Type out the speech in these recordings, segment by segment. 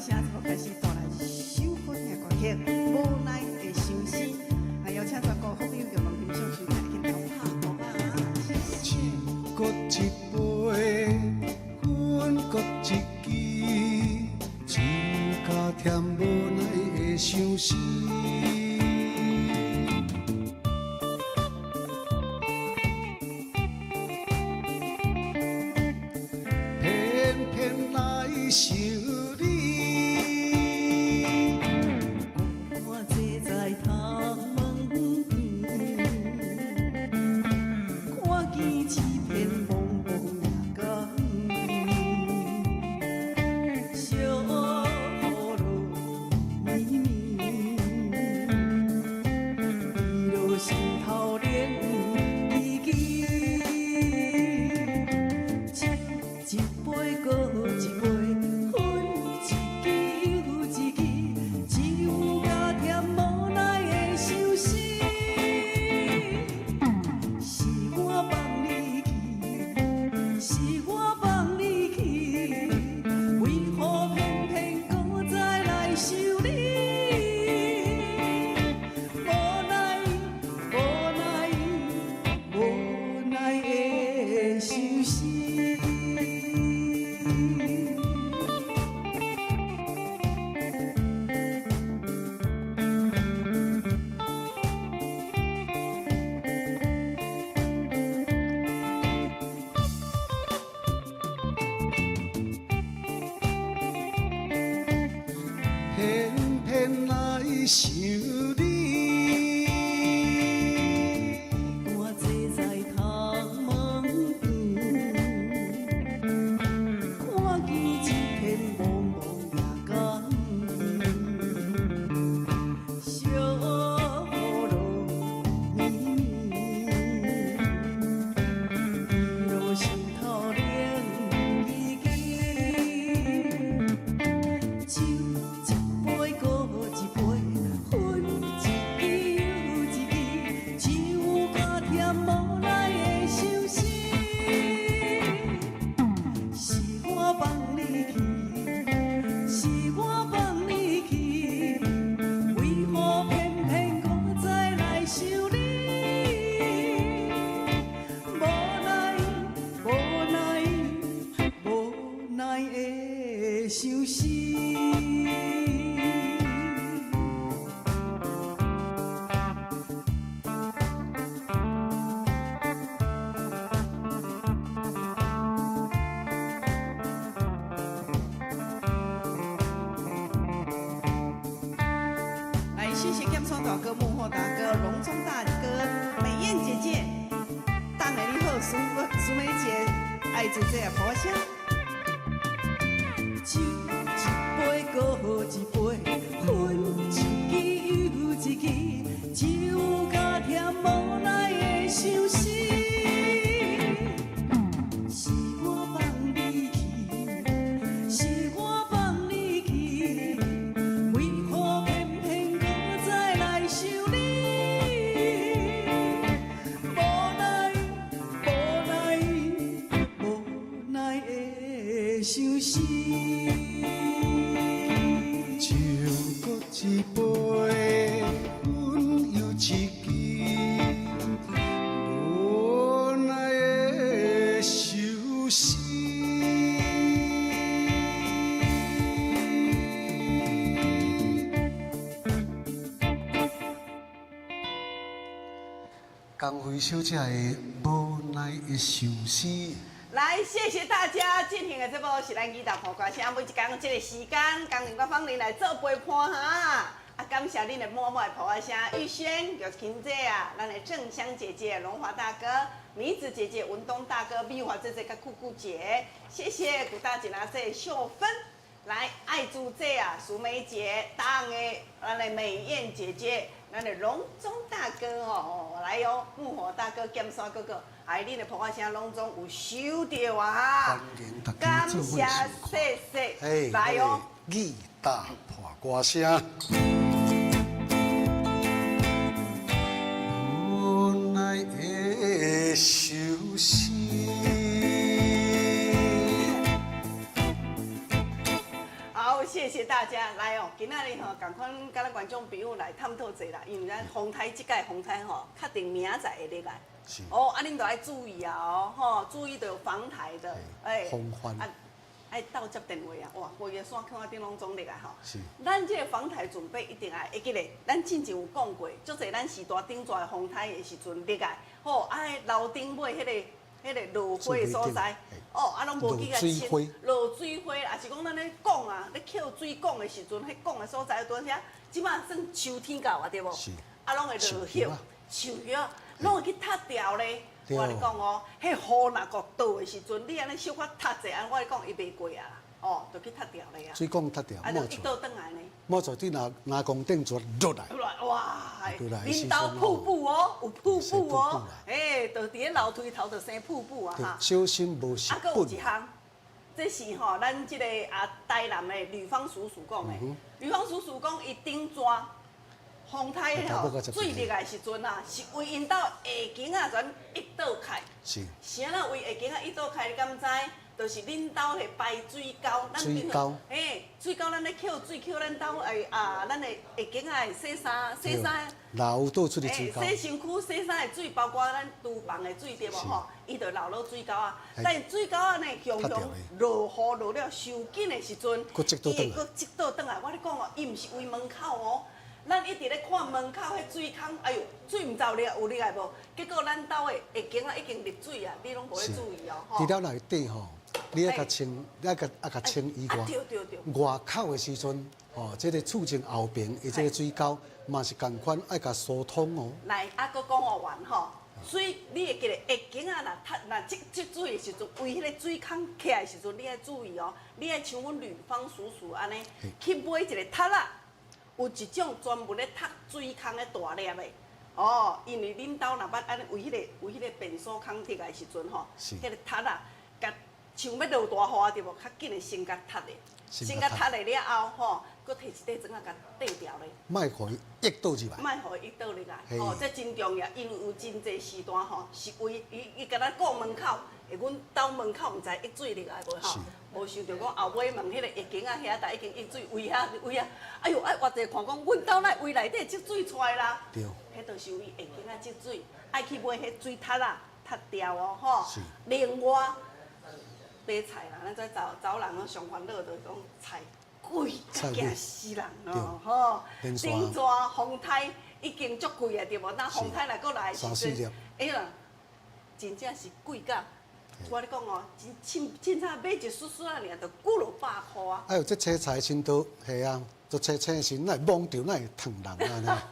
声怎么开始带来首好听的歌曲《无奈的相思》，还邀请全国好朋友共同欣赏收听，去投拍好吧？一搁一杯，阮搁一支，酒加甜无奈的相思。偏偏来想你。我坐在窗门边，看见一片茫茫夜光，小雨落绵绵，滴落心头连依依。酒一杯搁一杯，分一支又一支，只有加甜无奈的相思。是我放你去，是我放你去，为何偏偏搁再来想你？无奈，无奈，无奈的相思。偏偏来想你。我坐在窗门边，看见一片茫茫夜光，小雨落绵绵，滴落心头冷依依。酒一杯搁一杯，分一支又一支，只有加甜无奈的相思。是我放你去，是我放你去，为何偏偏搁再来想你？无奈，无奈，无奈的相思。来，谢谢剑川大哥、幕后大哥、隆中大哥、美艳姐姐，当然你好，苏梅姐，爱姐姐婆声。酒一杯搁一杯，分一支又一支，只有加甜无奈的相思。是我放你去，是我放你去，为何偏偏搁再来想你？无奈，无奈，无奈的相思。酒搁一杯，阮又一支，无奈的相思。江辉小姐的无奈的相思。来，谢谢大家！今天的节目是咱义大破歌声，每一天这个时间，工人我放您来做陪伴哈。啊，感谢恁的默默的破歌声，玉轩、玉琴姐啊，咱的郑香姐姐、龙华大哥、米子姐姐、文东大哥、mỹ华姐姐、跟酷酷姐，谢谢古大姐拿这秀芬。来，爱珠姐啊，淑梅姐，当的咱的美艳姐姐，咱的隆中大哥哦，来哟、木火大哥、剑山哥哥，哎，恁的破歌声拢总有收到啊！欢迎大家感做谢伙谢哎，谢，来哟、义大破歌声。无奈的相思。好，谢谢大家来哦，今仔日吼，共款甲咱观众朋友来探讨者啦，因为咱风台即届风台吼，确定明仔载会入来。是。哦，啊，恁都爱注意啊哦，吼，注意着有防台的，风帆。啊，爱倒接电话啊，哇，每个线看顶拢总入来吼。是。咱这个防台准备一定会记咧，咱之前有讲过，足侪咱时代顶抓风台的时阵入来，吼，啊，楼顶尾迄个落花的所在，哦，啊，拢无去甲清落水花，也是讲咱咧讲啊，咧扣水管的时阵，迄管的所在多些，即马算秋天到啊，对无？是。啊，拢会落叶、树叶，拢会去塌掉咧。我跟你讲哦，迄雨若个倒的时阵，你安尼小可塌者，安我跟你讲，伊袂过啊。哦，就去塌掉了呀。水管塌掉，冇错。一倒转来呢。冇错，你拿公顶做落来。哇！领导瀑布哦，有瀑布哦。就伫咧楼梯头就生瀑布啊哈。小心无失本。有一项，这是吼咱即个台南的吕方叔叔讲的。吕方叔叔讲，伊顶抓风台吼，水入来时阵啊，是为因到下境啊，全一倒开。是。是安怎为下境啊一倒开？你敢知？就是恁兜的排水沟，水沟，水沟咱咧扣水，扣咱兜咱的下境啊洗衫，老倒出的水沟，洗身躯、洗衫的水，包括咱厨房的水对无吼，伊就流落水沟啊。但水沟啊呢，强落雨落了收紧的时阵，佫积倒转来，佫积倒转来。我咧讲哦，伊毋是为门口哦，咱一直咧看门口迄水坑，哎呦，水毋知有入来无？结果咱兜的下境啊已经入水啊，你拢无咧注意哦。除了内底吼。你要甲清，要甲清以外，外口的时阵，吼，这个厝前后边的这个水沟，嘛是共款，爱甲疏通哦。来，佫讲我完吼，水你会记得下境啊，若积水的时阵，为迄个水坑起来的时阵，你爱注意哦，你爱像阮吕方叔叔安尼，去买一个塔啊，有一种专门咧塔水坑的大粒的。哦，因为恁兜若捌安尼为迄个便所坑铁的时阵吼，迄个塔啊，甲像要落大雨对无？较紧的先甲塌的，先甲塌的了后吼，佫摕一块砖啊甲缀掉咧。莫互伊溢倒入来。莫互伊溢倒入来，哦，这真重要，因为有真侪时段吼，是为伊甲咱顾门口，阮兜门口毋知溢水入来无吼，无想到讲后尾门迄个下境啊遐搭已经溢水，位遐，哎呦，爱活者看讲，阮兜内位内底积水出来啦。对。迄就是为下境啊积水，爱去买迄水塔啊，塌掉哦吼。是。另外。买菜啦，咱在找人哦，上烦恼就是讲菜贵，惊死人哦，吼！顶抓风台已经足贵啊，对无？那风台来过来时阵，哎呀，真正是贵甲！我咧讲哦，凊彩买一束束啊，尔就几落百块啊！哎呦，这青菜先都系啊，做青时那摸着那会疼人啊，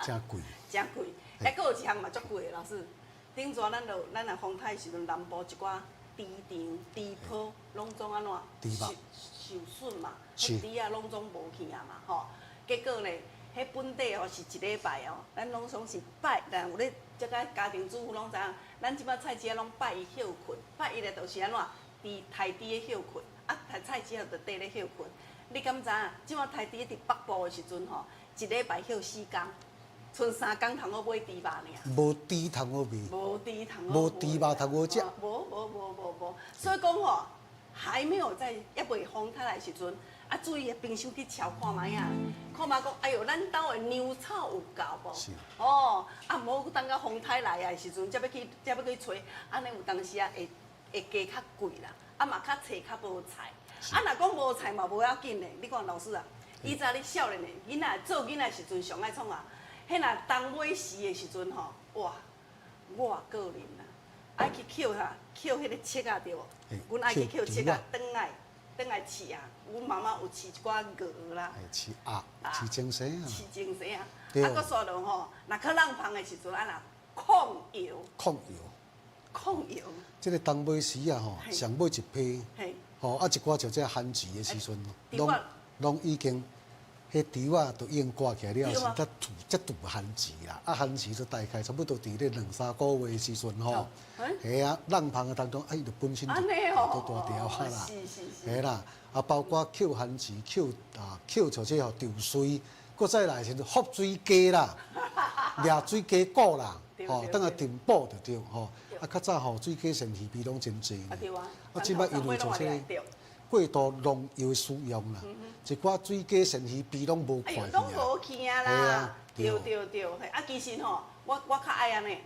真贵。真贵，还佫有一项嘛足贵的老师，顶抓咱若风台时阵，南部一寡。猪场、猪坡拢总安怎受损嘛？迄猪啊拢总无去啊嘛吼。结果呢，迄本地哦是一礼拜哦，咱拢总是拜，但有咧即个家庭主妇拢知影，咱即摆菜市仔拢拜伊休困，拜伊咧就是安怎？台猪的休困，啊菜市仔就缀咧休困。你敢知影？即摆台猪伫北部的时阵吼，一礼拜休4工。剩3工通好买猪肉尔，无猪通好卖，无猪通好，无猪肉通好食，无，所以讲吼，还没有在还未风台来时阵，啊，注意冰箱去敲看卖啊，看卖讲，哎呦，咱兜的牛草有够无？是。哦，啊，无等到风台来的时阵，才要去找，安尼有当时啊会加较贵啦，啊嘛较找较无菜，啊若讲无菜嘛无要紧嘞，你讲老师啊，以前你少年的囡仔做囡仔时阵上爱创啊。迄若当尾时的时阵吼，哇，我个人啦，爱去捡迄个切啊对无？阮爱去捡切啊，转来饲啊。阮妈妈有饲一寡鹅啦，饲鸭，饲精生啊，饲精生啊。啊，佮煞落吼，若去冷芳的时阵，啊若控油。即个当尾时啊吼，上尾一批，吼啊一寡就这番薯的时阵，拢已经。迄猪啊，都已经挂起来了，是才大番薯啦。啊，番薯就大概差不多伫咧2-3个月的时阵吼，系啊，冷芳的当中，就本身就都大条啊啦。系啦，啊，包括捡番薯、捡像这稻穗，搁再来就是覆水鸡啦，掠水鸡骨啦，吼，等下填补就对吼。啊，较早吼水鸡生鱼味拢真济呢。啊，即摆因为像这个。过度农药使用啦，一寡水鸡、鳝鱼肥拢无看去啊。拢无去啊啦，对。啊，其实吼，我较爱安尼，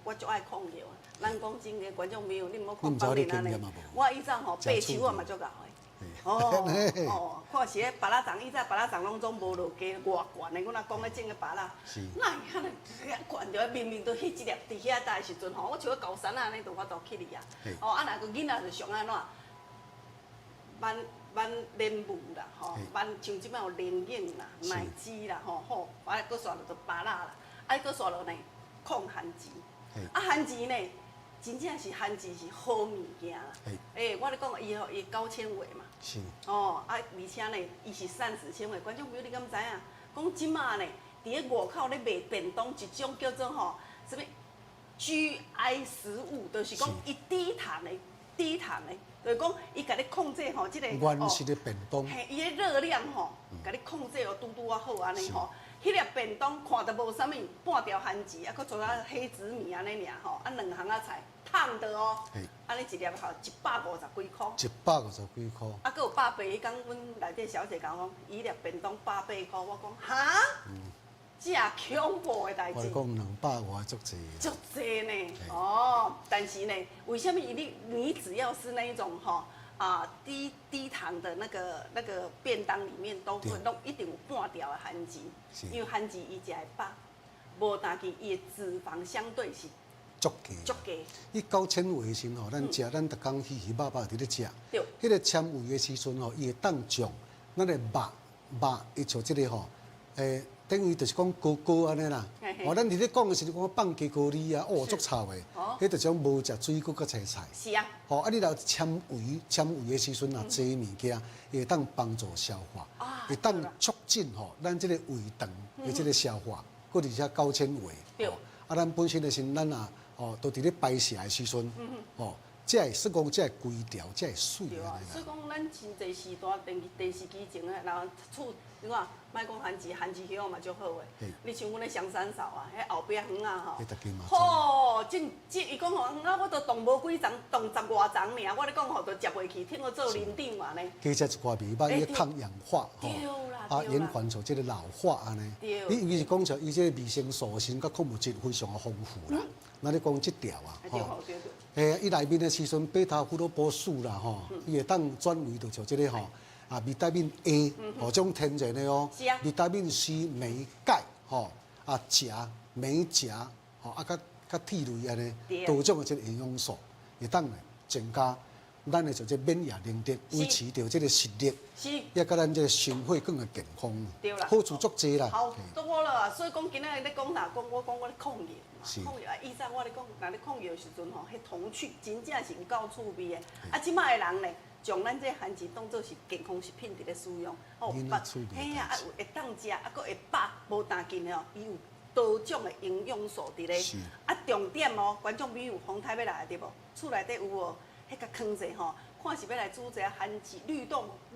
我足爱控药啊。咱讲真个，观众朋友，你唔好看别人安尼。我以前吼爬树我嘛足够的。看是迄拔拉掌，以前拔拉掌拢总无落加偌悬的，阮阿公咧种个拔拉，哪会遐尼悬着？明明都迄一粒伫遐搭的时阵吼，我像个高山啊安尼，都法度去哩啊。啊，若个囡仔就上安怎？挽莲雾啦，挽像即摆有莲影啦、奶枝啦，好，啊，搁刷落就芭乐啦，啊，搁刷落呢抗寒枝，啊，寒枝呢，真正是寒枝是好物件啦。我咧讲伊高纤维嘛。是。啊，而且呢，伊是膳食纤维。观众朋友，你敢知影？讲即马呢，伫咧外口咧卖便当一种叫做什么 GI 食物，就是讲伊低糖的。就是讲，伊甲你控制即个原始的便当，伊的热量甲你控制拄啊好安尼迄粒便当看着无啥物，半条番薯，啊，搁做啊黑紫米安尼尔啊2项菜烫的安尼一粒150几块。150几块。啊，搁有180，迄天阮内底小姐讲，伊粒便当180块，我讲哈。这恐怖的代志。我讲200外足济。足济呢，但是呢，为什么你只要是那一种低糖的那个便当里面都一定有半条的番薯，因为番薯伊食会饱，无但是伊的脂肪相对是足低。伊高纤维的时阵咱食咱逐工鱼肉伫咧食，迄个纤维的时阵伊会当将咱的肉，伊像即个等于就是讲高安尼啦，咱伫咧讲的是讲放鸡高丽啊，足臭的，迄就种无食水果佮青菜。是啊。啊，你若纤维的时阵若济物件，会当帮助消化，会当促进咱即个胃肠的即个消化，佮而且高纤维。对。啊，咱本身的是咱都伫咧排泄的时阵，才会说讲才会规条，才会水安尼啦。所以讲，咱真侪时段电视机前啊，然后你看，莫讲番薯香嘛足好诶。你像阮咧香山嫂啊，迄后壁园啊伊讲我都动无几丛，动10外丛尔，我咧讲都食袂起，听我做林长嘛呢。加食一寡味歹，伊抗氧化延缓做即个老化安尼。伊是讲伊即个维生素锌甲矿物质非常丰富啦。那你讲即条啊，伊内面的时阵贝塔胡萝卜素啦，伊会当转为就像即个维他命 A， 种天然的维他命 C、镁、钙，镁、钾，甲铁类安尼，多种的即个营养素，会当增加咱的就即免疫能力，维持着即个实力，也甲咱即个心血更会健康，好处足济啦。好多了，所以讲今仔日咧讲我讲我咧抗药。抗药啊！以前我咧讲，若咧抗药的时阵迄童趣真正是有够趣味的。啊，即摆的人呢，将咱这番薯当做是健康食品伫咧使用，嘿啊，会当食，啊，搁会饱，无但紧的伊有多种的营养素伫咧。啊，重点观众朋友，风台要来对无？厝内底有无？迄个放者看是要来煮一个番薯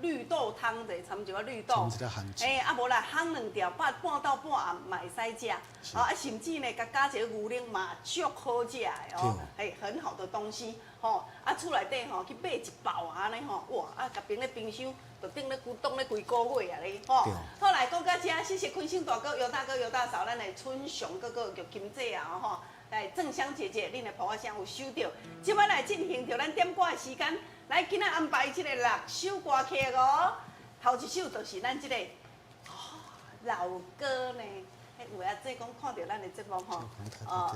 绿豆汤者，掺一个绿豆，啊无来烘2条，半到半暗嘛会使食，啊甚至呢，加一个牛奶嘛，足好食的很好的东西，啊厝内底去买一包安尼哇，啊甲冰咧冰箱，就冻咧规个月啊咧，好来讲到这，谢谢坤信大哥、尤大哥、尤大嫂，咱的春雄哥哥、玉金姐啊来正香姐姐，恁的婆仔声有收到，即摆来进行着咱点歌的时间。来，今仔安排即个6首歌曲头一首就是咱即个老歌呢。有啊，即讲看到咱的节目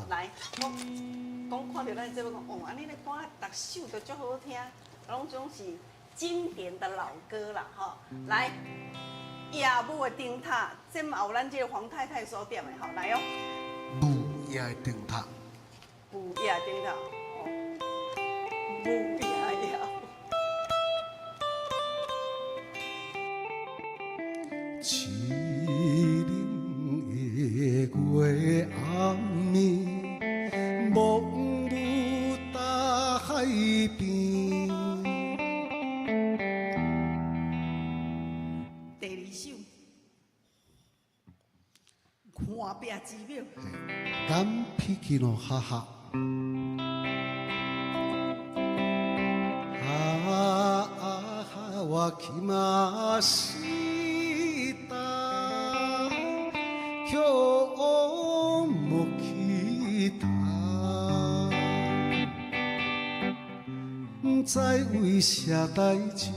来讲看到咱的节目讲，安尼咧歌6首都足好听，拢总是经典的老歌啦来，夜幕的灯塔，这嘛有咱即个黄太太所点的来哦。午夜的灯塔。午夜的灯塔。午夜。凄冷的月暗暝，暮雾大海边。第2首，看壁之妙。咱脾气咯哈哈。起嘛是大，叫我莫去谈。不知为啥代志，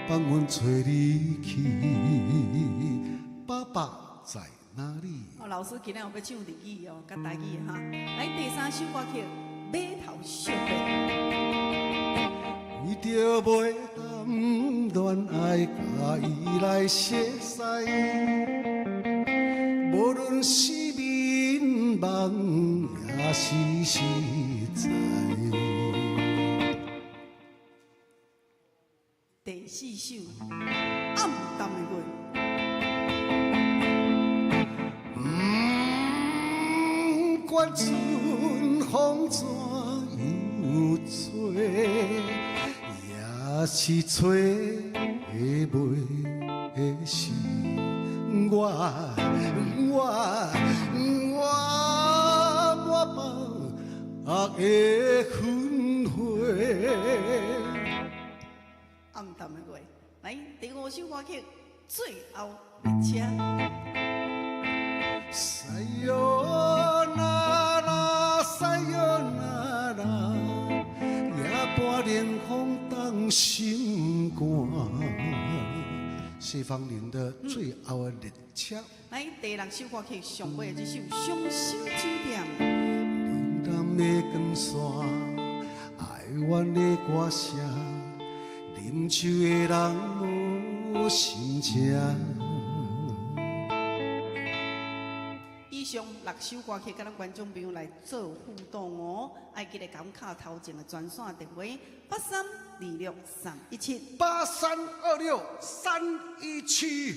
放阮找你去，爸爸在哪里？老师今日有要唱日语哦，甲台语哈。来第3首歌曲《马头小白》。为着袂当恋爱，甲伊来熟悉，无论是眠梦也是实在。第4首《暗淡的月》。不管春风怎样吹，也是吹袂是我满腹的魂灰。暗淡的月，来第5首歌曲《最后列车》。西哟那拉，西哟那拉，夜半凉风当心肝。谢芳玲的《最后的列车》。来第6首歌曲上尾的这首《伤心酒店》。冷淡的光线，哀怨的歌声，啉酒的人无心情。以上6首歌曲，甲咱观众朋友来做互动哦。爱记得感卡头前的专线电话8326-317。8326-317。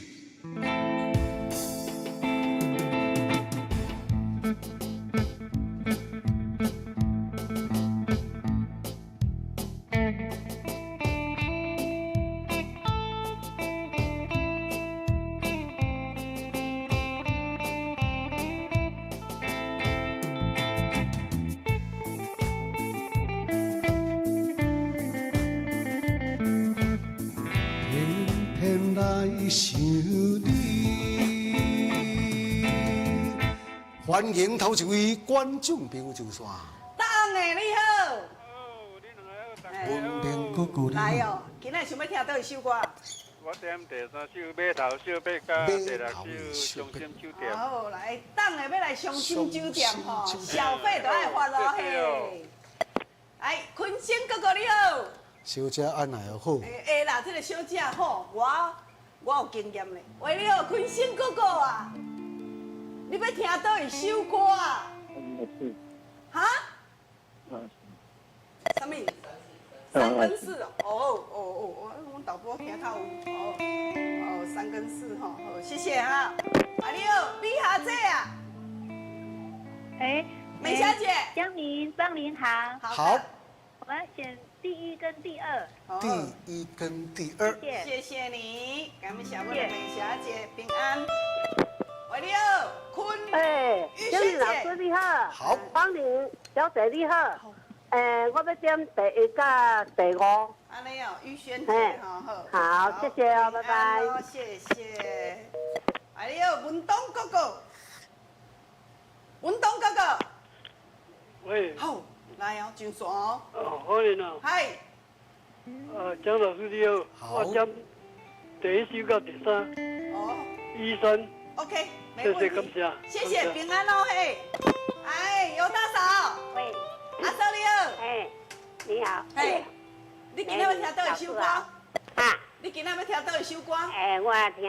想你，欢迎头一位观众朋友上线。当的你好，文明哥哥来哦，今仔想要听倒一首歌？我点第3首《马头小白》甲第6首《伤心酒店》。好，来，当的要来伤心酒店吼，小费都爱发咯嘿。来，坤生哥哥你好。小姐安奈又好？会啦，这个小姐好，我有经验嘞。喂，你好，坤生哥哥啊，你要听倒一首歌啊？哈？什么？3跟4哦。我导播听较有3跟4吼，好，谢谢哈。啊，你好，碧霞姐啊。美霞姐。江明、张林好。好。我要选第1跟第2。第1跟第2。谢谢你，感谢我的美霞姐平安。喂，你好，坤。江林老师你好。好。方玲小姐你好。我要点第1甲第5。安尼哦，玉轩姐，好，谢谢哦，拜拜。谢谢。哎，你好，文东哥哥。文东哥哥。喂。好，来哦，上线哦。欢迎啊。嗨。江老师你好。我点第1首到第3。医生。OK， 没问题。谢谢，感谢。谢谢，平安哦嘿。尤大嫂。喂。阿嫂你好。你好。你今仔要听倒一首歌？你今仔要听倒一首歌？我听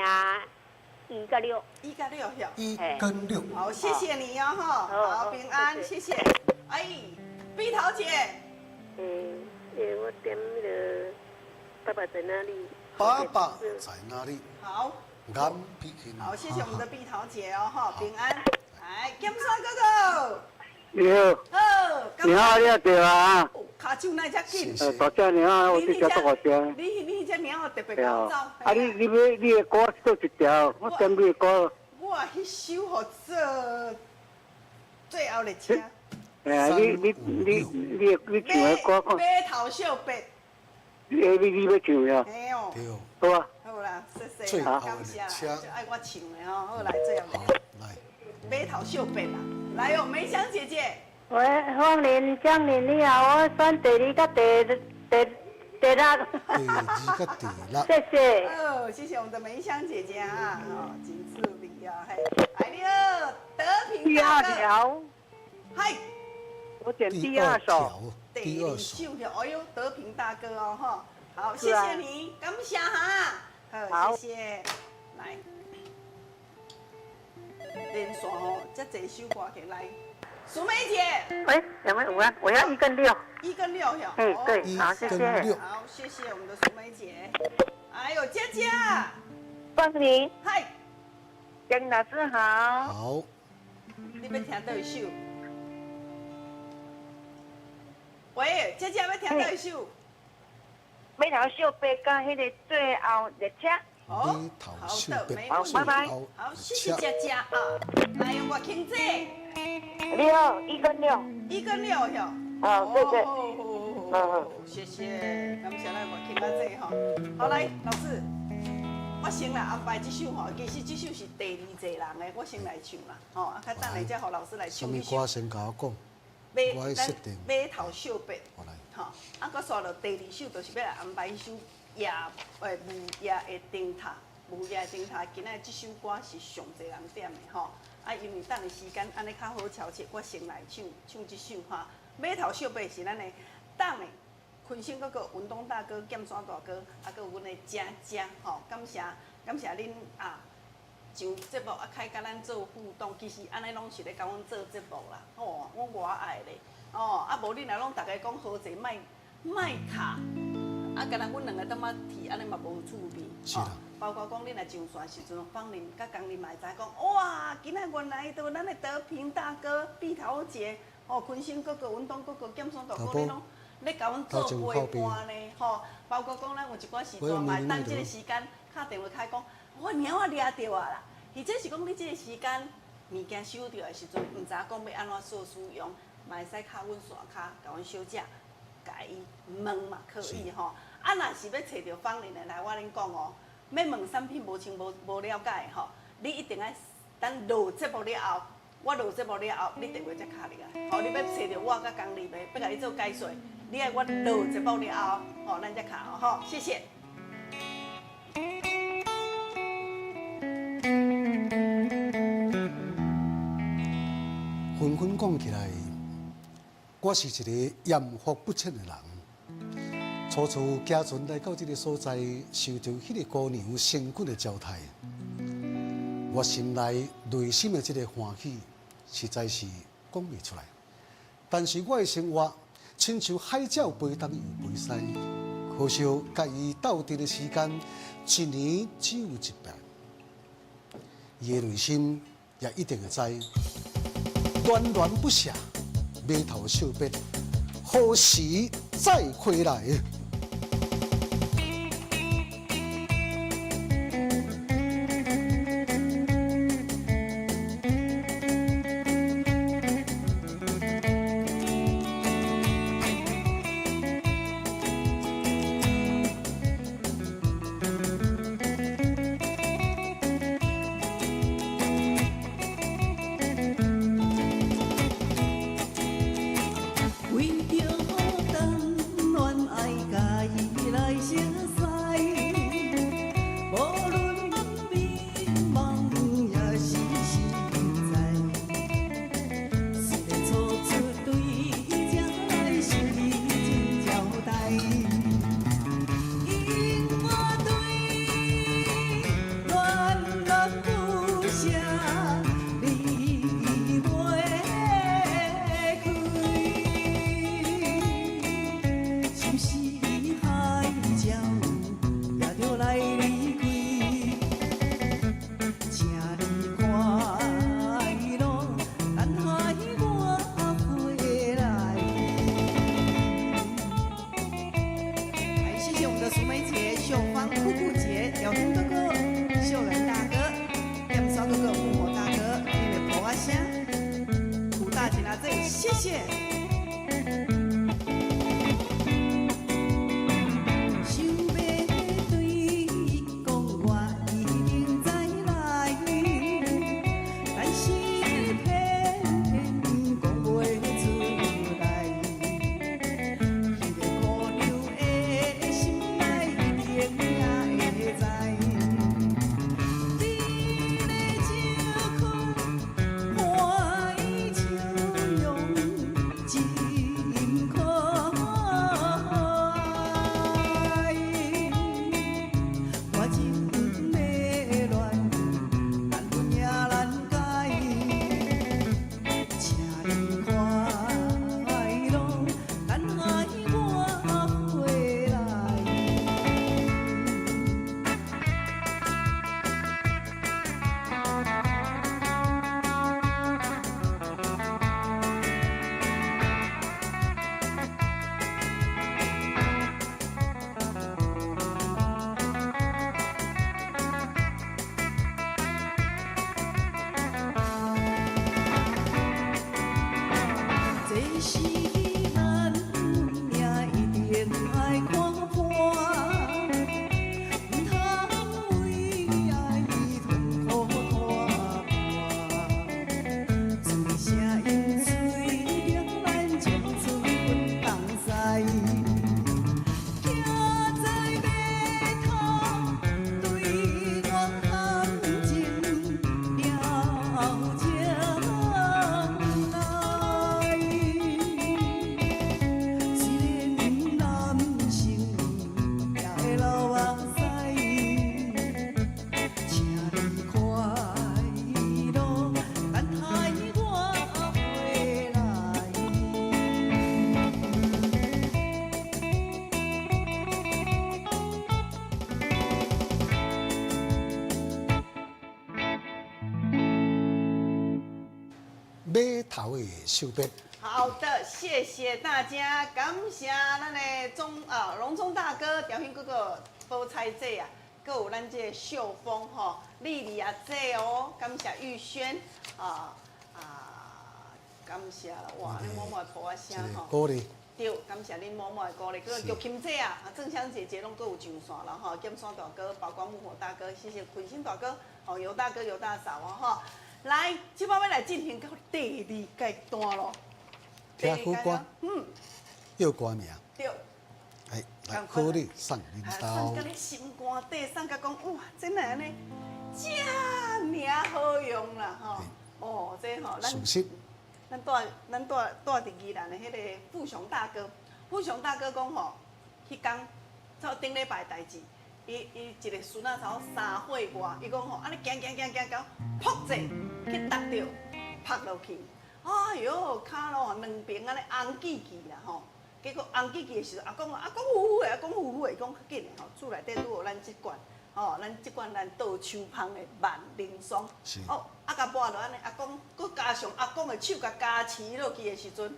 1甲6。1甲6哟。1跟6。好，谢谢你哦哈。好，平安，谢谢。碧桃姐。我点那个爸爸在哪里？爸爸在哪里？好。眼闭起。好，谢谢我们的碧桃姐哦哈，平安。金山哥哥。你好。你好，你好对啊。卡手那只紧。大家你好，我是叫大学生。你这名特别高招。你的歌做一条，我点你的歌。我迄首好做最后列车。你唱的歌看。马头小白。你要唱呀？嘿哦，对，好啊。好啦，谢最谢，后的感谢，车就爱我唱的吼，好来最后好来，马头秀白啦，来哦，梅香姐姐，喂，芳龄江宁你好，我选第二甲第六。第二个第六，谢谢。哦，谢谢我们的梅香姐姐啊，哦，真趣味啊，嘿，哎你好，德平第大哥，二条，嗨，我选第第二首。条，第第二首，首条，哎呦，德平大哥哦，哈，好，谢是啊谢你，感谢哈，好谢谢，来，连续哦，这几首歌起来，淑梅姐，喂，两位午安，我要1跟6。 1跟6哟，哎，对，一好，谢跟谢。六，好，谢谢我们的淑梅姐，还有佳佳，芳龄，嗨，江老师好。好，你要听倒一首？喂，佳佳要听倒一首？马头秀白甲迄个最后列车。你头秀白，好拜拜好，谢谢佳佳啊！来，用我听这6，1跟6。 1跟6哟。好，谢谢。好，谢谢，感谢咱我听到这吼。好来，老师，我先来安排这首吼，其实这首是第2个人的，我先来唱啦。吼，啊，较等下再互老师来什么唱这首。歌先甲我讲？我要咱设定马头秀白。我来，吼，啊，搁刷到第2首，就是要来安排一首雾夜的灯塔。雾夜的灯塔，今仔这首歌是上侪人点的吼。啊，因为等的时间安尼较好调节，我先来唱这首哈。马头秀白是咱的党的昆星哥哥、运动大哥、剑山大哥，啊，搁有阮的佳佳吼，感谢恁啊！上节目啊，开甲咱做互动，其实安尼拢是咧甲阮做节目啦，吼，我爱咧，哦，啊无恁若拢逐个讲好势，莫卡，啊，敢若阮两个当仔提安尼嘛无趣味，是啦。包括讲恁来上线时阵，芳龄甲江林嘛会知讲，哇，今仔原来都咱的德平大哥、碧桃姐，哦，坤星哥哥、运动哥哥、剑山大哥，你拢咧甲阮做陪伴呢，吼，包括讲咱有一寡时阵嘛，等即个时间敲电话开讲，我猫啊掠着啊啦，或者是讲你即个时间物件收着的时阵，毋知讲要安怎做使用，嘛会使敲阮线卡，甲阮小姐，甲伊问嘛可以吼。啊，若是要找着芳龄的来，我恁讲哦。要问产品无清无了解吼，你一定要等录节目了后，我录节目了后，你电话才敲入来。吼，你要找着我甲江丽要甲你做解说，你爱我录节目了后，吼，咱才敲吼，谢谢。纷纷讲起来，我是一个艳福不浅的人。初初家船来到这个所在，受到迄个姑娘身躯的招待，我心内内心的这个欢喜，实在是讲袂出来。但是我的生活，亲像海鸟飞东又飞西，可惜甲伊斗阵的时间，一年只有1摆。伊的内心也一定会知，恋恋不舍，眉头秀白，何时再回来？为着等恋爱甲码头的寿bet。好的，谢谢大家，感谢咱的荣忠大哥、条兴哥哥、菠菜姐啊，还有咱这个秀峰吼、丽丽啊姐哦，感谢玉轩感谢哇，恁默默的抱我声吼。鼓励。对，感谢恁默默的鼓励。个玉琴姐啊，正香姐姐拢各有上线了吼，剑山大哥、宝光木火大哥，谢谢坤心大哥、哦尤大哥、尤大嫂哦吼。来，即摆要来进行到第2阶段咯。听好歌，叫歌名。对。哎，来好你送领导。送甲你心肝底，送甲讲哇，真来安尼，真尔好用啦吼。哦，这吼咱。熟悉。咱住伫宜兰的迄个富雄大哥，富雄大哥讲吼，迄天做顶礼拜代志，伊一个孙仔差3岁外，伊讲吼，安尼行，噗者去踏着，拍落去，哎哟，骹咯两边安尼红记记啦吼，结果红记记的时候，阿公呼的，阿公呼的，讲较紧的吼，厝内底拄有咱即罐。哦，咱即款咱倒手芳的万灵霜，哦，甲抹落安尼，阿公佮加上阿公的手甲加持落去的时阵，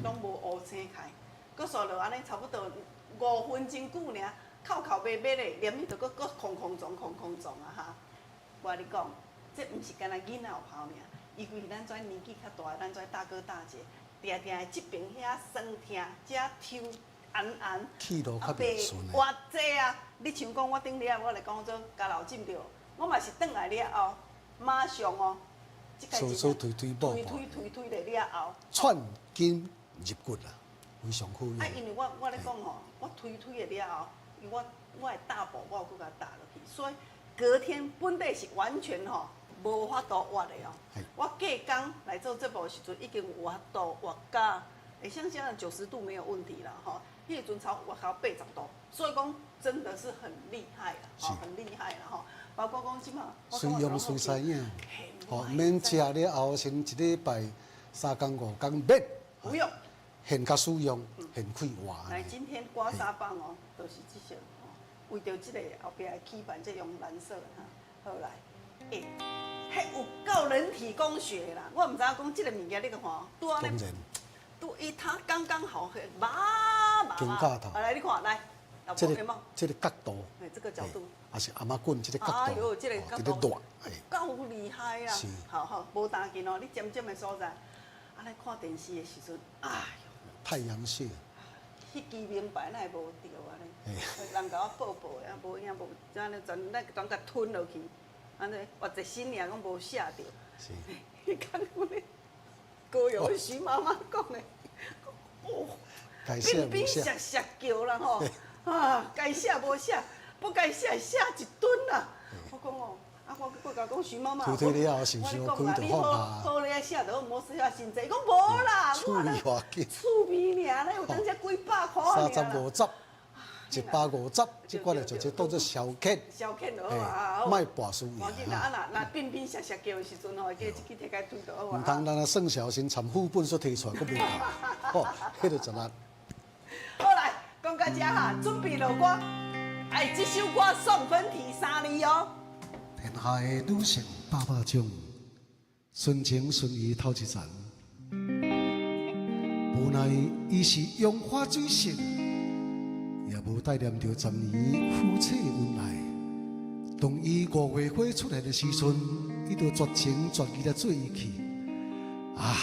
拢无乌青开，佮刷落安尼差不多5分钟久尔，口尾尾的，连伊就佮空撞啊哈！我你讲，这毋是干那囡仔有跑尔，因为咱跩年纪较大，咱跩大哥大姐，定的即边遐酸痛，遮抽安，气路较袂顺的。哇这啊！你像讲我顶日我来讲做加老进着，我嘛是转来了后，马上哦，推了后，串筋入骨啦，非常好用。因为我咧讲吼，我推了后，因为我的大步我有搁甲打落去，所以隔天本地是完全吼无法度活的哦。我隔工来做这部时阵，已经有法度活到，会像现在90度没有问题了吼。迄个阵超我靠80度，所以讲真的是很厉害啦，吼，很厉害啦吼。包括讲即马，随用随使用，吼，免食了后先一礼拜3工5工免服用，现较使用，现开活。来，今天刮痧棒哦，都是这些哦，为着这个后壁的基板，这用蓝色哈，好来，迄有够人体工学啦，我唔知影讲这个物件你个看，拄安尼。伊它刚刚好，来你看来，这个角度，这个角度，还是阿妈棍这个角度，哎呦，这个角度，够厉害啦！是，好，无担心哦，你尖尖的所在，啊来看电视的时阵，哎呦，太阳穴，迄支明白哪会无着安尼？人甲我报的，啊无影无，安尼全甲吞落去，安尼活一身尔，讲无写着。是，你看我咧。高有徐妈妈讲的，哦，冰冰涩涩叫啦吼，该写无写，不该写写一顿啦。我讲哦，我甲讲徐妈妈，推了后是不是开就放下？好咧写就好，莫写真济。伊讲无啦，趣味话紧，趣味尔，咱有当只几百块尔。35汁，150，即款的就当做小客。小客就好啊，卖跋输赢。要紧啦，啊那冰冰涩涩叫的时阵吼，叫一支摕开推就好啊。唔通咱啊算小心，参副本所提出来，佫袂够，吼，迄就10粒。好来，讲到这哈，准备落歌，哎，这首歌送分题3字哦。天下的女性800种，纯情纯意头一层，无奈伊是用花水性。也无带念着10年夫妻恩爱，当伊5月花出来的时阵，伊就绝情绝义来做伊去。啊，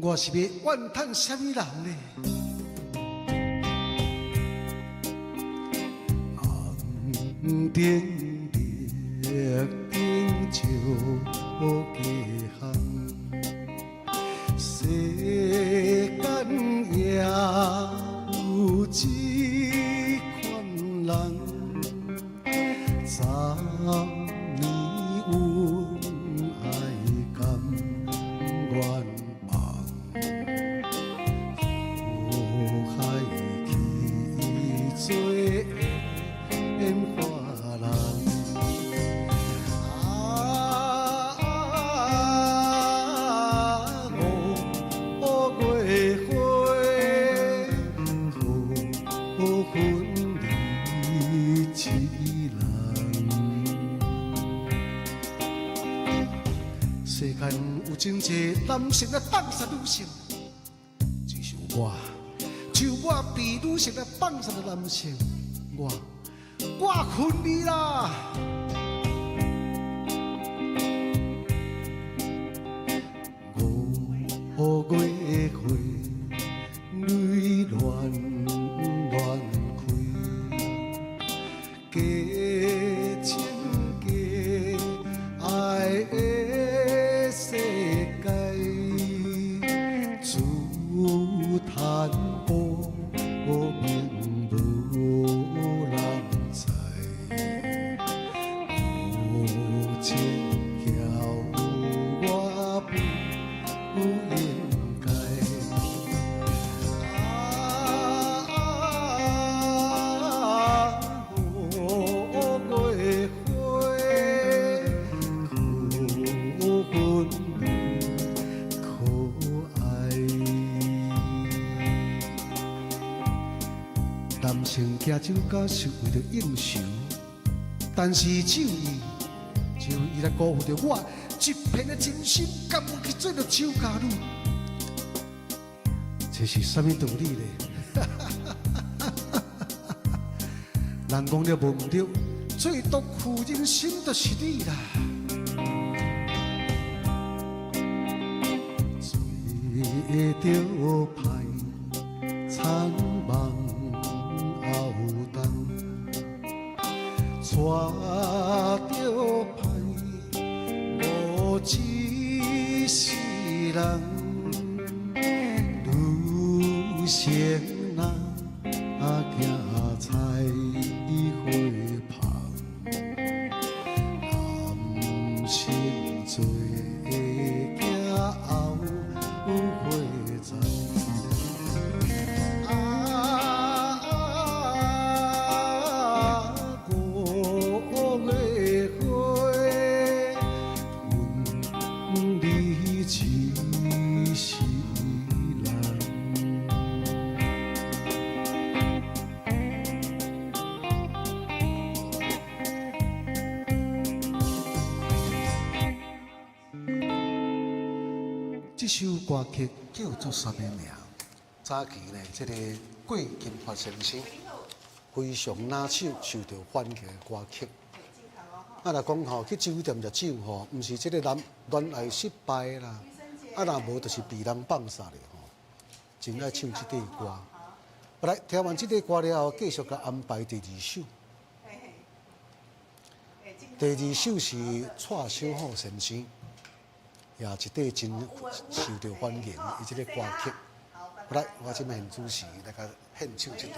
我是要怨叹什么人呢？红灯绿灯照家巷，世间也。有一款人，早年恩爱甘愿放，苦海去做烟花人。5月花。有真济男性来放杀女性，只是我，就我被女性来放杀的男性，我恨你啦！5月花，泪乱乱开，假情假爱的世界，自叹无名无人知，无情叫我不应该。男性举酒家是为了应酬，但是酒意来辜负着我一片的真心，甘有去做着酒家女？这是什么道理呢？人讲了无唔对，最毒妇人心就是你啦。做着歹，苍茫后冬，带着歹，无一世人，女性若行菜花香，男性做囝后花丛。这首歌曲叫做什么名？早期呢，这个郭金发先生非常拿手受到欢迎的歌曲。若讲吼去酒店食酒吼，毋是这个恋爱失败啦，若无就是被人放杀了吼。真爱唱这块歌。来听完这块歌了后，继续甲安排第二首。第二首是蔡小虎先生。也一块真受到欢迎，伊即个歌曲。来，我即现主持来甲献唱一段。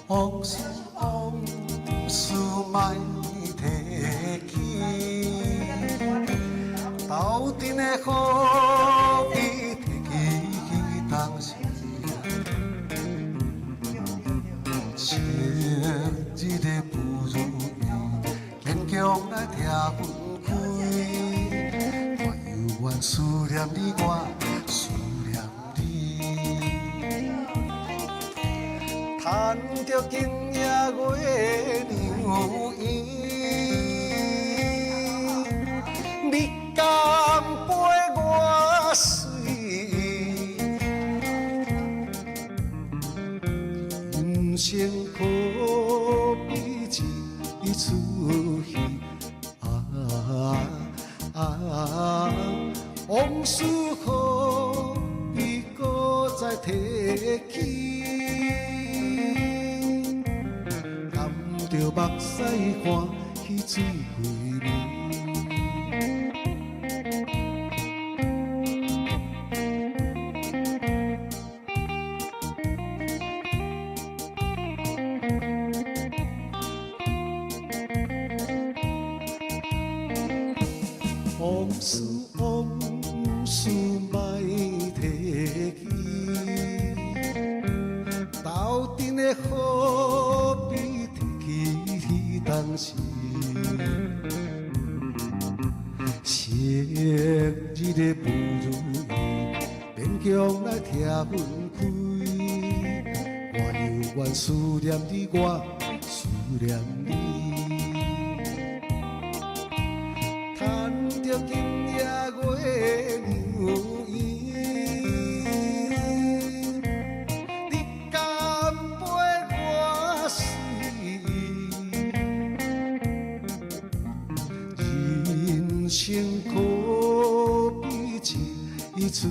往事莫提起，斗阵的好比提起当时，前日的不如意，勉强来听分开，我犹原思念你，我思念你。叹着今夜月流圆，你敢陪我睡？人生可比一出戏，往事可比搁再提起。着目屎看起水归面。往事莫提起，斗阵的好比提起当时，昔日的不如意，勉强来拆分开。我犹原思念你，我思念你。叹着今夜月牛圆，你敢陪我睡？人生可比一出戏，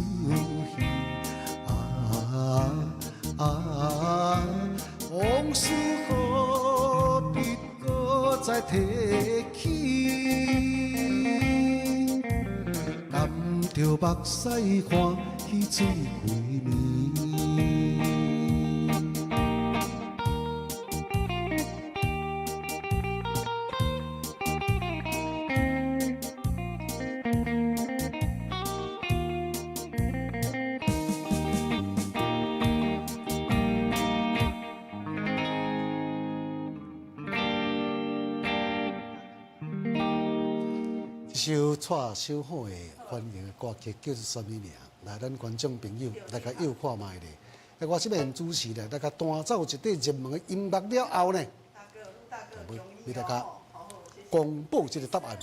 往事何必搁再提起？甘着目屎看彼水归暝。首带小好的欢迎的歌曲叫做什么名？来，咱观众朋友来甲又看卖咧。我这边主持咧，来甲弹奏一段热门的音乐了后呢，要大家公布这个答案。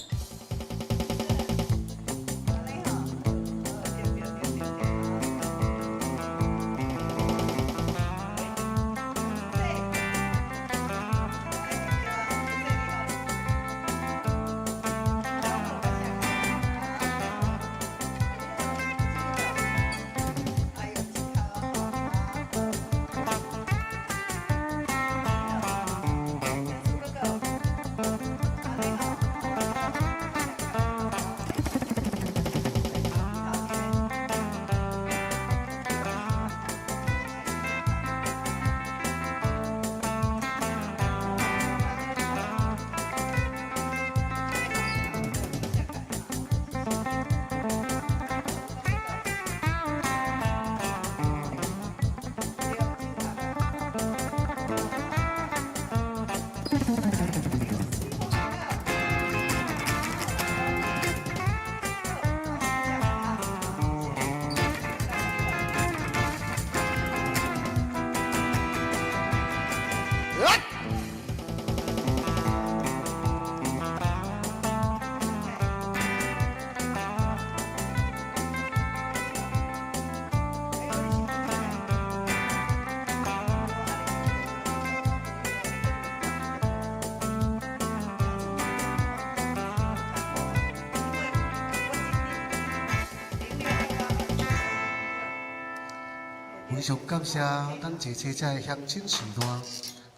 非常感谢咱坐车车的乡亲时代，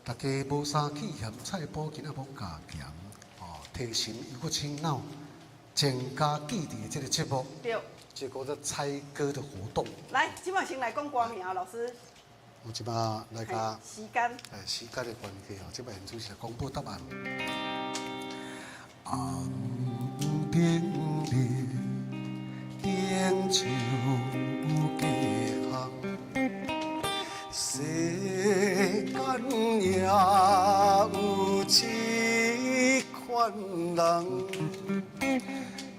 大家无衫去嫌菜脯今仔无加咸，提神又搁清脑，增加记忆的这个节目。对。这个叫猜歌的活动。来，今晚先来讲歌名啊，老师。我即马来甲时间。时间的关系即摆现主是公布答案。红灯里点酒家巷，世间也有这款人。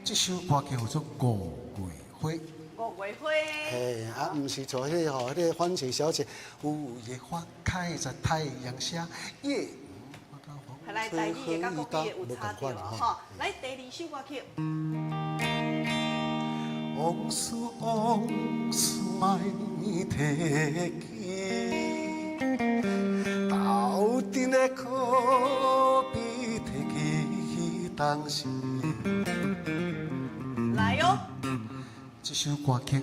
这首歌叫做《五月花》。五月花。嘿，唔是像迄个吼，迄个番茄小姐，五月花开在太阳下，夜。来，台语的甲国语的有差调啊，吼。来，第二首歌曲。往事莫提起，斗阵的可比提起当时。来哟！这首歌曲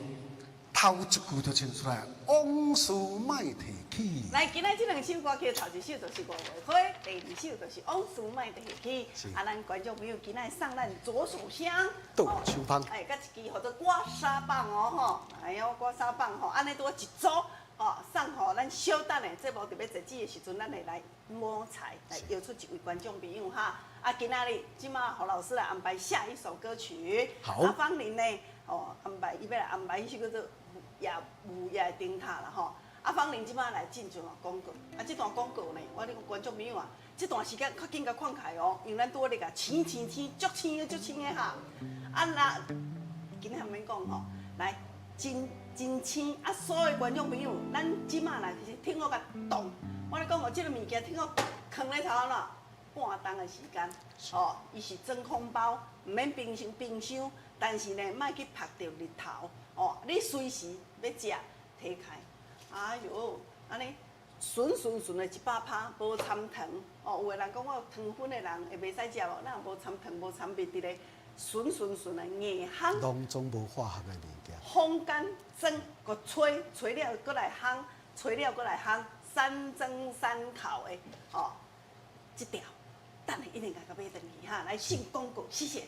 头一句就唱出来，往事莫提起。来，今仔这两首歌曲，头一首就是《五月花》，第二首就是《往事莫提起》。啊，咱观众朋友今仔送咱左手香，倒手棒，哎，甲一支叫做刮痧棒哦吼，哎呦，刮痧棒吼，安尼拄一组。哦，送互咱咱稍等的节目特别截止的时阵，咱会来摸彩，来邀出一位观众朋友哈。啊，今仔日即马侯老师来安排下一首歌曲。好。啊，芳玲呢，安排伊要来安排迄首叫做午夜灯塔啦吼。啊，芳玲即马来进一段广告。啊，这段广告呢，我咧讲观众朋友啊，这段时间较紧甲看开哦，因为咱拄咧甲青，足青的哈。啊，那今仔免讲吼，来真青啊！所有观众朋友，咱即马来是听我甲动，我咧讲哦，这个物件听我放咧头哪半冬的时间，伊是真空包，唔免冰箱，但是呢，莫去晒着日头，你随时要食，摕开，哎哟，安尼顺的100%，无掺糖，有个人讲我糖分的人会袂使食无，咱无掺糖，无掺蜜伫咧。顺的硬烘，拢总无化学的物件。烘干蒸，佮吹了，佮来烘，吹了佮来烘，3蒸3烤的，这条，等下一定甲买转去哈，来进广告，谢谢。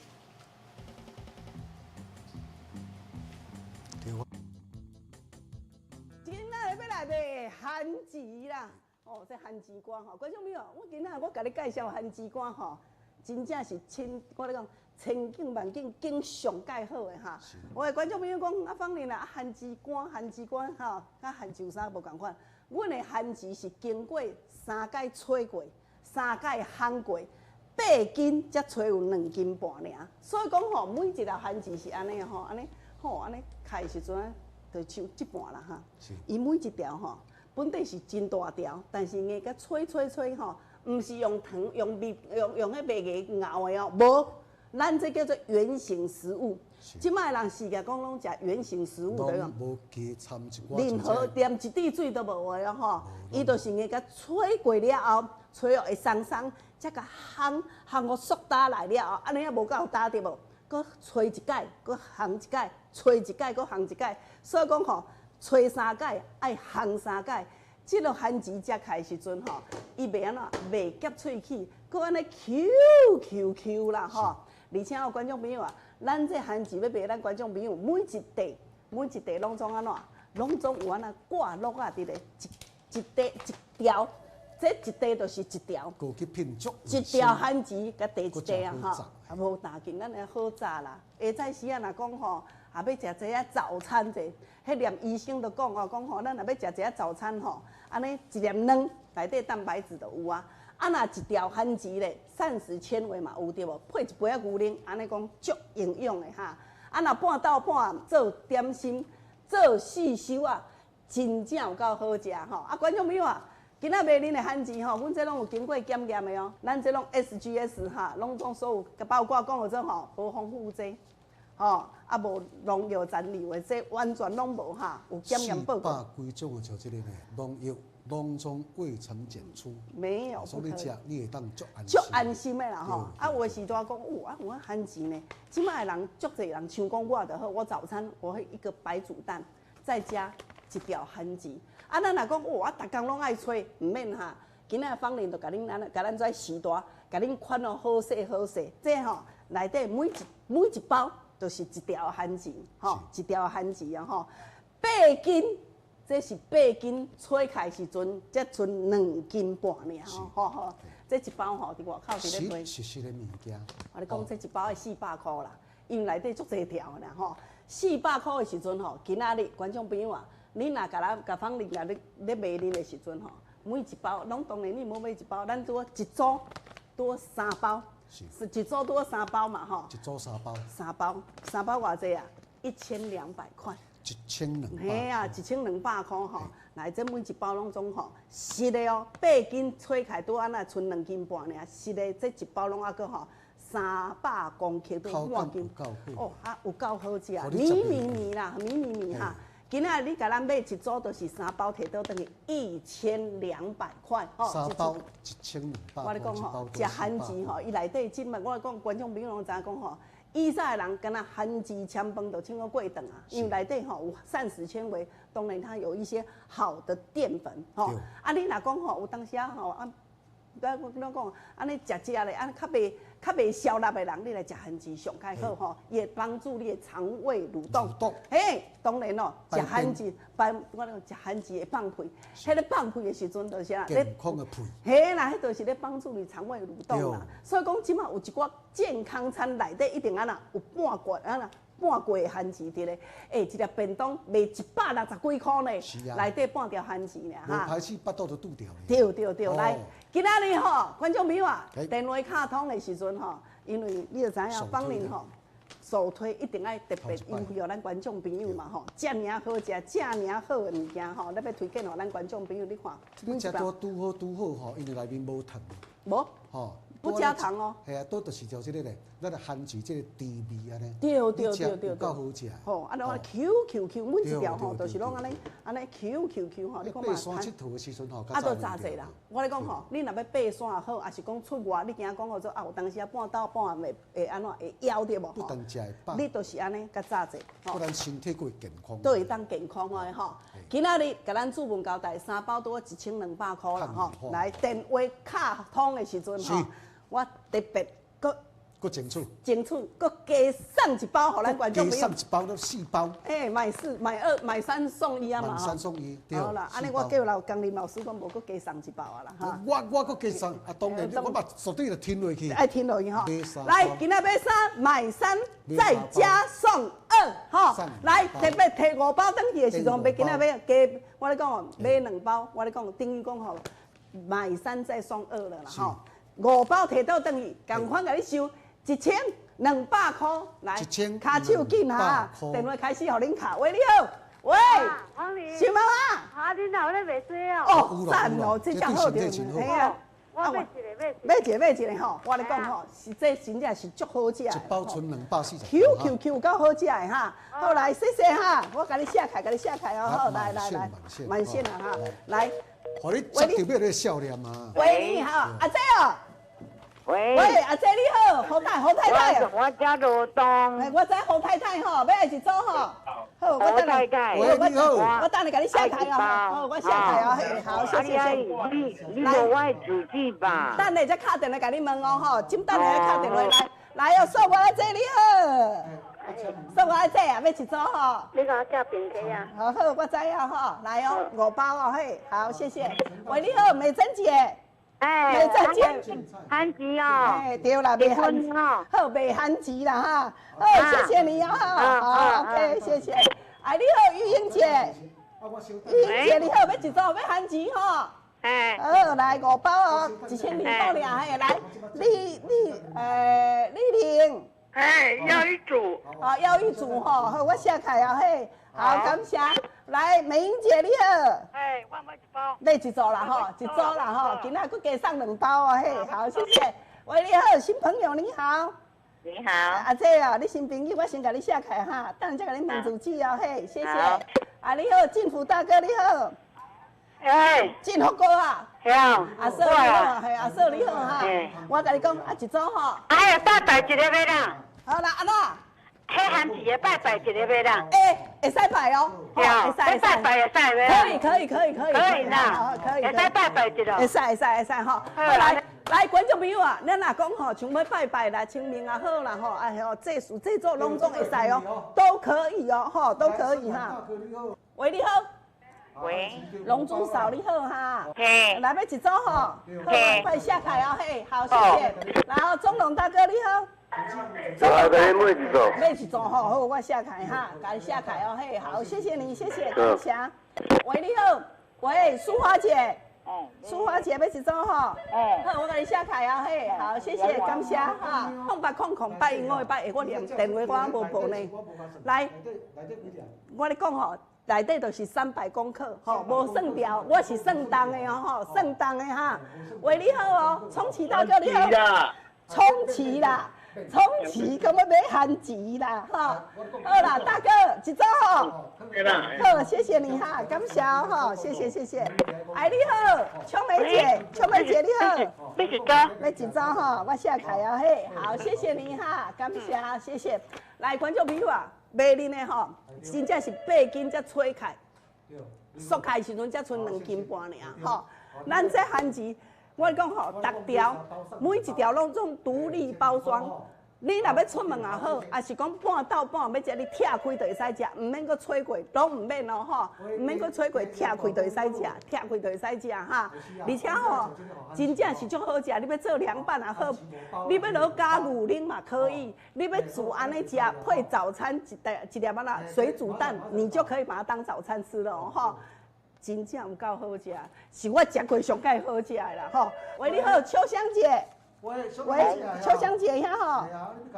今仔要来卖番薯啦，这番薯干吼，观众朋友，我今仔我甲你介绍番薯干吼，真正是我咧讲。千景万景景上介好的哈！我的观众朋友讲啊，芳玲啊，番薯干哈，甲番薯沙无共款。阮的番薯是经过3届吹过，3届烘过，8斤才吹有2斤半尔。所以讲吼，每一条番薯是安尼吼，安尼开时阵就像一半啦哈。伊每一条吼，本地是真大条，但是硬甲吹吼，毋是用糖用蜜用迄麦芽熬的哦，无。咱这叫做原形食物，即摆人世界讲拢食原形食物对用，无加掺一寡，任何连一滴水都无的吼，伊就是硬甲吹过了后，吹落会松，才甲烘互塑打来了后，安尼也无够打对无？搁吹一届，搁烘一届，吹一届，搁烘一届，所以讲吼，吹3届爱烘3届。即落番薯食开时阵吼，伊袂安怎，袂夹喙齿，搁安尼 Q 啦吼。而且观众朋友啊，咱这番薯要卖咱观众朋友每一袋拢总安怎，拢总有安那挂落啊伫咧，一条，这一袋就是一条。过去品足。一条番薯甲第一袋啊吼，啊无大紧，咱来好炸啦。下早时啊，若讲吼，也要食一下早餐者，迄连医生都讲哦，讲吼，咱若要食一下早餐吼，安尼一粒卵内底蛋白质就有啊。啊，若一条番薯咧，膳食纤维嘛有对无？配一杯牛奶，安尼讲足营养的哈。啊，若半豆半做点心，做四修啊，真正有够好食吼。啊，观众朋友啊，今仔卖恁的番薯吼，阮这拢有经过检验的哦。咱这拢 SGS 哈，拢总所有包括讲的这吼，无防腐剂，吼，啊无农药残留的，这完全拢无哈，有检验报告。400几种的像这个呢，农药。拢总未曾检出，没有，所以你食你会当足安心的啦吼。啊，有的时阵讲，我番薯呢，即摆的人足侪人想讲我就好，我早餐我会一个白煮蛋，再加一条番薯。啊，咱若讲我逐工拢爱吹，唔免哈。今仔芳玲就甲咱做时大，甲恁款哦好势。这吼内底每一包都是一条番薯，吼，一条番薯啊吼，8斤。这是8斤，吹开时阵才剩2斤半尔吼，这一包吼伫外口伫咧卖。实的物件。我咧讲这一包的400块啦，因为内底足侪条啦吼。400块的时阵吼，今仔日观众朋友啊，你若甲芳玲咧卖恁的时阵吼，每一包拢当然你无买一包，咱做一组多3包，是一组多3包嘛吼。一组3包。3包偌济啊？1200块。1200。嘿啊，1200块吼，来这每一包拢总吼，实的哦，8斤吹开拄安那剩2斤半尔，实的这一包拢还佫吼300公克都半斤，哦啊有够好食啊，米啦，米哈。今仔你甲咱买一组就是3包，摕倒等于1200块吼。3包1200。我咧讲吼，食番薯吼，伊内底真物，我讲观众朋友拢知影讲吼。以前的人敢若番薯汆饭就请个过顿啊，因为内底吼有膳食纤维，当然它有一些好的淀粉吼。啊，你若讲吼有当时啊吼啊，咱讲，安尼食咧，安尼较袂消纳的人，你来食番薯上开好吼，伊会帮助你的肠胃蠕动。嘿，当然咯，食番薯，我讲食番薯会放屁，迄个放屁的时阵就是啊，健康的屁。嘿啦，迄就是咧帮助你肠胃蠕动啦。所以讲，即马有一寡健康餐内底一定安那有半罐安那。半罐番薯伫咧，一粒便当卖160几块呢，内底半条番薯呢哈。无排气，腹肚就拄掉。对，来，今仔日吼，观众朋友啊，电话卡通的时阵吼，因为你就知影芳龄吼，首推一定爱特别优惠予咱观众朋友嘛吼，遮尔好食，遮尔好的物件吼，咱要推荐予咱观众朋友，你看。你食多拄好吼，因为内面无糖。无。吼。不加糖哦。系啊，都就是叫即个咧，咱的番薯即个甜味安尼。对，够好食。吼，啊，拢 Q，每一条吼，都是拢安尼 Q 吼，你看嘛。爬山佚佗的时阵吼，啊，都炸济啦。我咧讲吼，你若要爬山也好，也是讲出外，你惊讲吼做啊，有当时啊半倒半暗会安怎会枵着无吼？不当食会饱。你都是安尼甲炸济，不然身体佫会健康。都会当健康的吼。今仔日甲咱主文交代，3包多1200块啦吼。来电话卡通的时阵吼。我特别搁争取，搁加送一包，互咱观众朋友。加送一包都4包。买2、买3送1啊嘛。买3送1，对。好啦，安尼我叫江林老师讲，无搁加送一包啊啦哈。我搁加送，啊当然，我把绝对就听落去。爱听落去吼。来，今仔买3买3再加送2吼。来，特别摕5包登去的时阵，要今仔要加，我咧讲买2包，我咧讲等于讲吼，买3再送2了啦吼。5包摕倒转去，共款甲你收1200块，来，卡手紧哈，电话开始互恁卡，喂，你好，喂，小猫啊，啊，你哪有咧卖水啊？哦，赞哦，这正好着，嘿啊，我买一个吼，我咧讲吼，是这真正是足好食的，一包存240。Q 够好食的哈，好来，谢谢哈，我甲你下开哦，好，来，满线啊哈，来。互你接到要咧笑脸嘛？喂，你好，阿姐哦。喂，阿姐你好，侯太太。我家罗东。我知侯太太吼，要来一组吼。好，我等你。喂，你好。我等你甲你下台哦。好，我下台哦。嘿，好，谢谢。你无我主机吧？等下再敲电话甲你问哦吼，今等下敲电话来哦，说我阿姐你好。说我阿姐啊，要一组吼。你甲我叫平客啊？好，我知啊吼，来哦，5包哦，嘿，好，谢谢。喂，你好，美珍姐。美珍姐，番薯哦。哎，对啦，卖番薯哦，好卖番薯啦哈。好，谢谢你哦，好 ，OK， 谢谢。哎，你好，玉英姐。玉英姐，你好，要一组要番薯吼。哎。好，来5包哦，1200块俩，嘿，来，丽玲。哎，要一组。哦，要一组吼，好，我下开啊，嘿，好，感谢。来，美英姐你好。哎，我买一包。买一组啦吼，一组啦吼，今仔佫加送2包哦，嘿，好，谢谢。喂，你好，新朋友你好。你好。阿姐啊，你新朋友，我先甲你下开哈，等下甲你问主旨哦，嘿，谢谢。啊，你好，进福大哥你好。哎。进福哥啊。好。阿嫂你好，嘿，阿嫂你好哈。我甲你讲，啊，一组吼。哎呀，拜拜一个要啦。好啦，安怎？迄番薯的拜拜一个要啦。会使拜哦。会使拜会使袂啦。可以。可以啦，可以。会使拜拜一个。会使吼。来，观众朋友啊，咱若讲吼，像要拜拜啦、清明啊好啦吼，哎吼，这做拢总会使哦，都可以哦，吼，都可以哈。喂，你好。喂。龙珠嫂你好哈。嘿。来要一组吼。好，快下台哦，嘿，好，谢谢。然后钟龙大哥你好。买一组吼，好，我下台哈，甲你下台哦，嘿，好，谢谢你，谢谢，感谢。喂，你好，喂，淑华姐。淑华姐要一组吼，好，我甲你下台啊，嘿，好，谢谢，感谢哈。0800因我8我连电话我无报呢。来，我咧讲吼，内底就是300公克，吼，无算掉，我是算重的哦，吼，算重的哈。喂，你好哦，冲奇大哥你好。冲奇啦。冲奇，咁要买番薯啦，哈，好啦，大哥，一组吼，好，谢谢你哈，感谢哈，谢谢。哎，你好，秋梅姐你好，要一组哈，我下台啊，嘿，好，谢谢你哈，感谢，谢谢。来，观众朋友啊，买恁的吼，真正是8斤才吹开，缩开时阵才剩2斤半尔，吼，咱这番薯。我讲吼，逐条每一条拢总独立包装。你若要出门也好，也是讲半到半要食，你拆开就会使食，唔免搁吹过，拢唔免哦吼，唔免搁吹过，拆开就会使食，拆开就会使食哈。而且吼，真正是足好食，你要做凉拌也好，你要落加牛奶嘛可以，你要煮安尼食，配早餐一粒啊啦水煮蛋，你就可以把它当早餐吃了哦吼。真正有够好食，是我食过上介好食的啦吼。喂，你好，秋香姐。喂，秋香姐呀吼，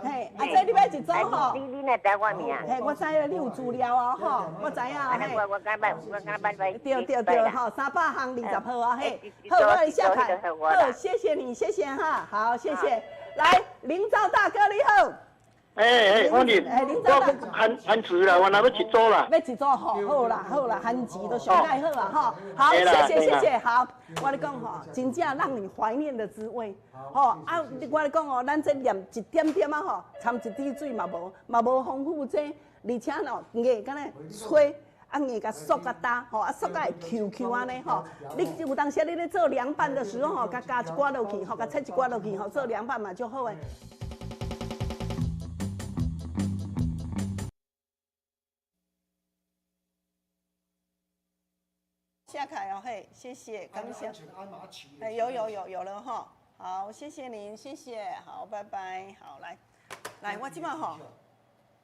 嘿，啊这你要一组吼？你来知我名？嘿，我知影你有资料啊吼，我知影嘿。我刚捌对吼，300行20号啊嘿，好，我来下看，好，谢谢你，谢谢哈，好，谢谢。来，林兆大哥你好。我林含钱啦，我若要一组啦。要一组吼，好啦好啦，含钱都上介好啊吼。好，谢谢，好，我咧讲吼，真正让你怀念的滋味。吼啊，我咧讲哦，咱这念一点点啊吼，掺一滴水嘛无丰富这，而且喏，硬敢若吹。啊，硬甲缩甲搭，吼，啊缩甲会 QQ 安尼吼。你有当时你咧做凉拌的时候吼，甲加一寡落去，吼，甲切一寡落去，吼，做凉拌嘛就好诶。下凯哦，嘿，谢谢，感谢。哎，有了哈，好，谢谢您，谢谢，好，拜拜，好，来，我即摆吼，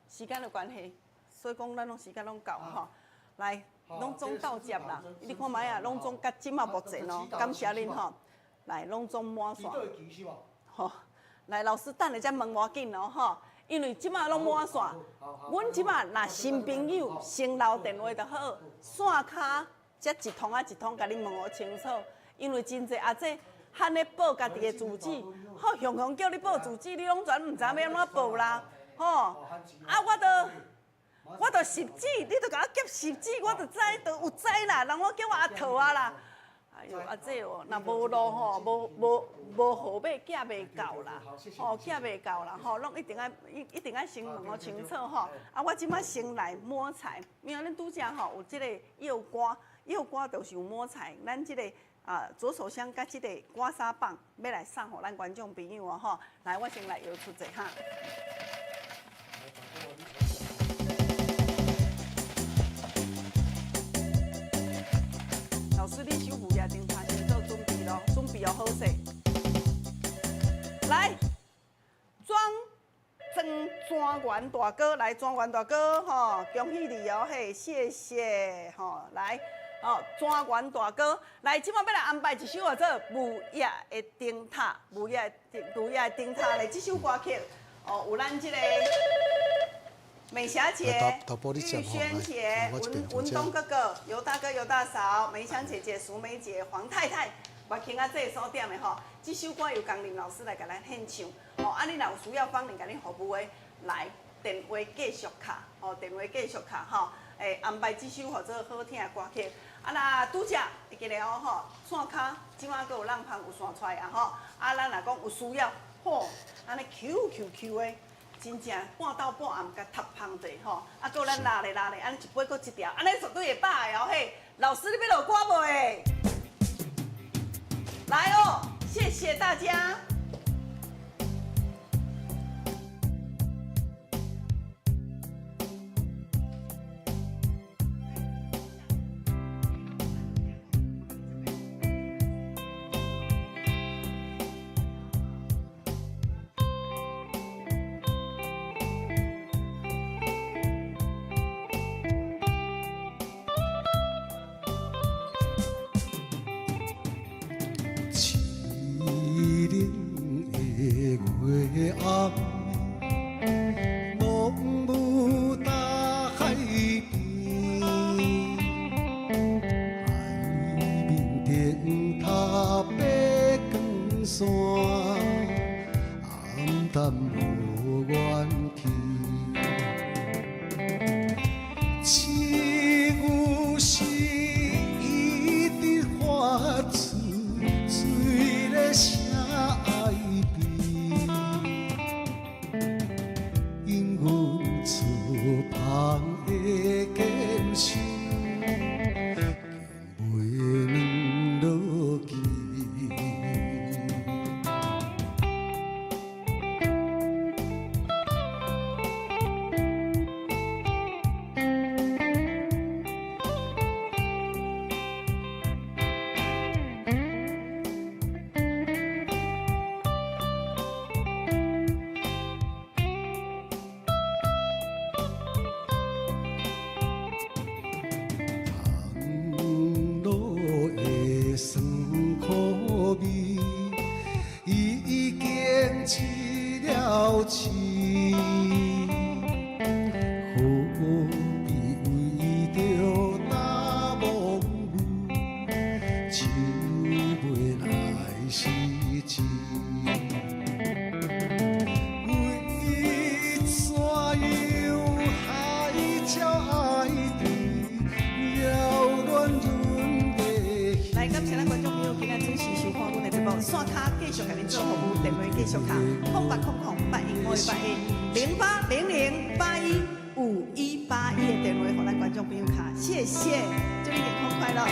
时间的关系，所以讲咱拢时间拢到吼，来，拢总到接啦，你看卖啊，拢总甲即摆目前哦，感谢恁吼，来，拢总满线，吼，来，老师等下再问我紧哦吼。因为即摆拢满线，阮即摆若新朋友先留电话就好，线卡。才一通啊一通，甲你问我清楚，因为真济啊，这喊你报家己的住址，好雄叫你报住址，你拢全唔知要安怎报啦，吼！啊，我都实址，你都甲我夹实址，我都知，都有知啦，人我叫我阿桃啊啦。哎呦，啊这哦，若无路吼，无号码寄袂到啦，吼寄袂到啦，吼，拢一定爱先问我清楚吼。啊，我即摆先来摸菜，因为恁拄则吼有即个药瓜。药瓜就是有抹菜，咱即个左手香甲即个刮痧棒要来送互咱观众朋友哦吼。来，我先来摇出者哈。老师，你手扶也顶头先做准备咯，准备哦好势。来，庄园大哥来，庄园大哥吼，恭喜你哦嘿，谢谢吼，来。哦，庄园大哥，来，即摆要来安排一首叫做《木叶的灯塔》，木叶的灯塔嘞，这首歌曲哦，有咱这个美霞姐、玉轩姐、文东哥哥、尤大哥、尤大嫂、梅香姐姐、淑梅姐、黄太太，我听啊这个所点的吼，这首歌由江林老师来给咱献唱，哦，啊，你若有需要帮恁甲恁服务的，来电话继续卡，哦，电话继续卡吼，安排这首或者好听的歌曲。啊，那拄则会记得哦吼，线卡即马阁有人芳有线出来啊吼，啊，咱若讲有需要，吼，安尼 QQQ 的，真正半到半暗甲塌芳者吼，啊，阁咱拉咧，安尼一杯阁一条，安尼绝对会饱的哦嘿。老师，你要落歌未？来哦，谢谢大家。痴，何必为着那梦女，收袂来时情。为怎样海潮爱你，扰乱阮的来，感谢咱观众朋友今日准时收看阮的节目，线卡继续给您做服务，电话继续卡08008151810800815181的电话，给咱观众朋友卡，谢谢，祝你健康快乐。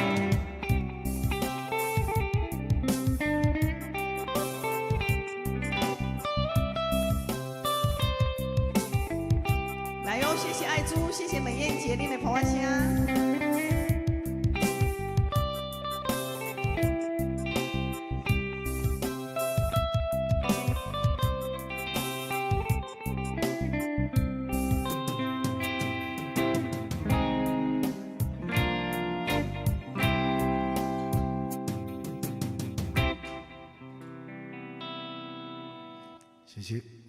来哟，谢谢爱珠，谢谢美燕姐，恁的捧花声。谢谢。